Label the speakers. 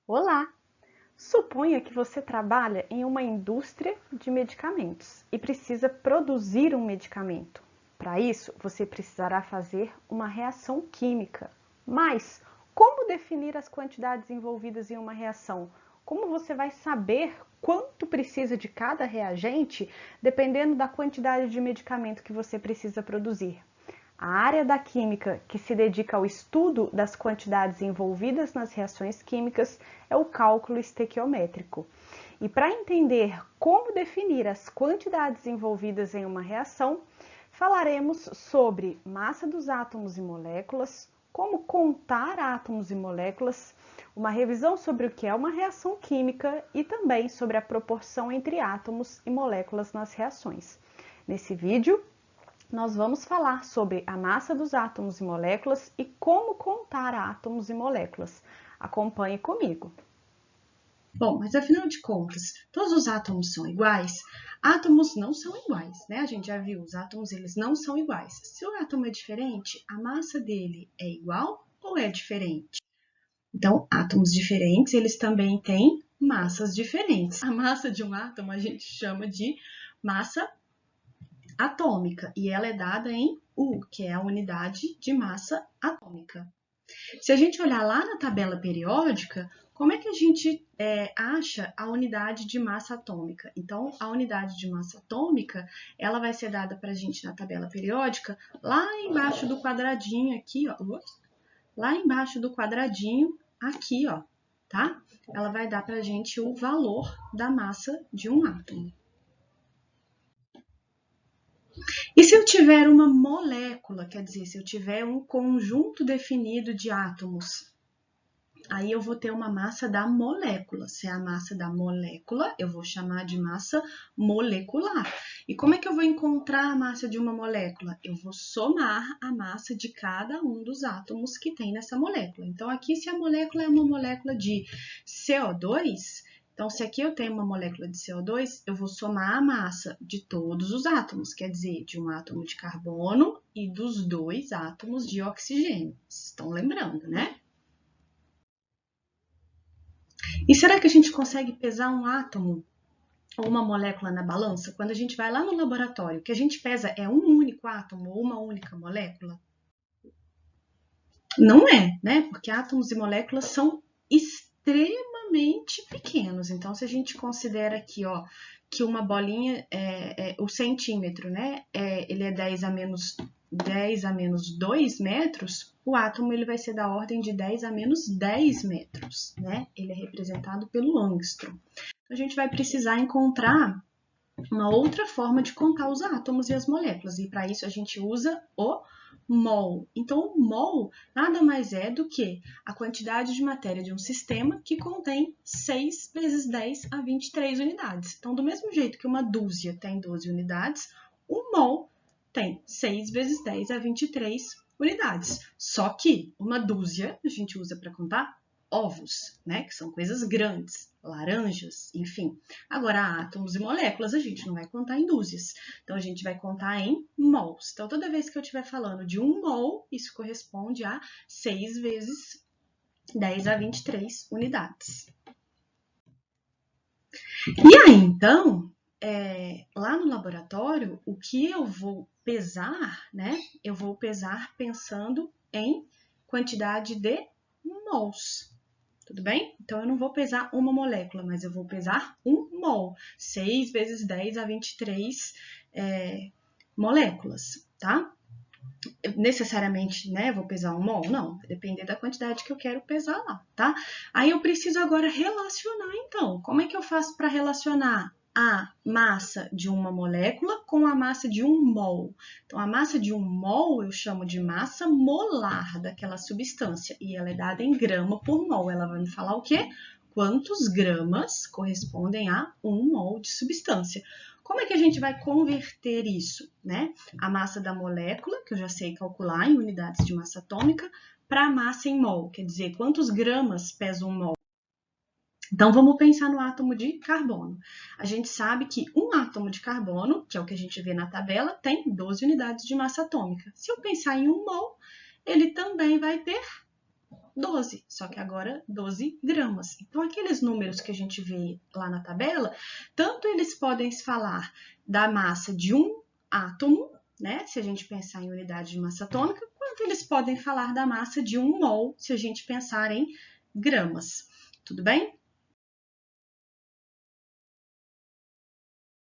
Speaker 1: Olá! Suponha que você trabalha em uma indústria de medicamentos e precisa produzir um medicamento. Para isso, você precisará fazer uma reação química. Mas como definir as quantidades envolvidas em uma reação? Como você vai saber quanto precisa de cada reagente, dependendo da quantidade de medicamento que você precisa produzir? A área da química que se dedica ao estudo das quantidades envolvidas nas reações químicas é o cálculo estequiométrico. E para entender como definir as quantidades envolvidas em uma reação, falaremos sobre massa dos átomos e moléculas, como contar átomos e moléculas, uma revisão sobre o que é uma reação química e também sobre a proporção entre átomos e moléculas nas reações. Nesse vídeo, nós vamos falar sobre a massa dos átomos e moléculas e como contar átomos e moléculas. Acompanhe comigo.
Speaker 2: Bom, mas afinal de contas, todos os átomos são iguais? Átomos não são iguais, né? A gente já viu, os átomos eles não são iguais. Se o átomo é diferente, a massa dele é igual ou é diferente? Então, átomos diferentes, eles também têm massas diferentes. A massa de um átomo a gente chama de massa atômica e ela é dada em U, que é a unidade de massa atômica. Se a gente olhar lá na tabela periódica, como é que a gente acha a unidade de massa atômica? Então, a unidade de massa atômica, ela vai ser dada para a gente na tabela periódica, lá embaixo do quadradinho aqui, ó. Lá embaixo do quadradinho, aqui, ó, tá? Ela vai dar para a gente o valor da massa de um átomo. E se eu tiver uma molécula, quer dizer, se eu tiver um conjunto definido de átomos, aí eu vou ter uma massa da molécula. Se é a massa da molécula, eu vou chamar de massa molecular. E como é que eu vou encontrar a massa de uma molécula? Eu vou somar a massa de cada um dos átomos que tem nessa molécula. Então, aqui, se a molécula é uma molécula de CO2, então, se aqui eu tenho uma molécula de CO2, eu vou somar a massa de todos os átomos, quer dizer, de um átomo de carbono e dos dois átomos de oxigênio. Estão lembrando, né? E será que a gente consegue pesar um átomo ou uma molécula na balança? Quando a gente vai lá no laboratório, o que a gente pesa é um único átomo ou uma única molécula? Não é, né? Porque átomos e moléculas são extremamente pequenos. Então, se a gente considera aqui, ó, que uma bolinha, o centímetro, né? Ele é 10 a menos 2 metros, o átomo ele vai ser da ordem de 10 a menos 10 metros, né? Ele é representado pelo angstrom. Então, a gente vai precisar encontrar uma outra forma de contar os átomos e as moléculas, e para isso a gente usa o mol. Então, o mol nada mais é do que a quantidade de matéria de um sistema que contém 6 vezes 10 a 23 unidades. Então, do mesmo jeito que uma dúzia tem 12 unidades, o mol tem 6 vezes 10 a 23 unidades. Só que uma dúzia a gente usa para contar ovos, né? Que são coisas grandes, laranjas, enfim. Agora, átomos e moléculas a gente não vai contar em dúzias. Então, a gente vai contar em mols. Então, toda vez que eu estiver falando de 1 mol, isso corresponde a 6 vezes 10 a 23 unidades. E aí, então, lá no laboratório, o que eu vou pesar, né? Eu vou pesar pensando em quantidade de mols. Tudo bem? Então, eu não vou pesar uma molécula, mas eu vou pesar um mol. 6 vezes 10 a 23 moléculas, tá? Necessariamente, né, vou pesar um mol? Não, vai depender da quantidade que eu quero pesar lá, tá? Aí eu preciso agora relacionar, então. Como é que eu faço para relacionar a massa de uma molécula com a massa de um mol? Então, a massa de um mol eu chamo de massa molar daquela substância e ela é dada em grama por mol. Ela vai me falar o quê? Quantos gramas correspondem a 1 mol de substância. Como é que a gente vai converter isso, né? A massa da molécula, que eu já sei calcular em unidades de massa atômica, para a massa em mol, quer dizer, quantos gramas pesa um mol. Então, vamos pensar no átomo de carbono. A gente sabe que um átomo de carbono, que é o que a gente vê na tabela, tem 12 unidades de massa atômica. Se eu pensar em 1 mol, ele também vai ter 12, só que agora 12 gramas. Então, aqueles números que a gente vê lá na tabela, tanto eles podem falar da massa de um átomo, né, se a gente pensar em unidade de massa atômica, quanto eles podem falar da massa de 1 mol, se a gente pensar em gramas. Tudo bem?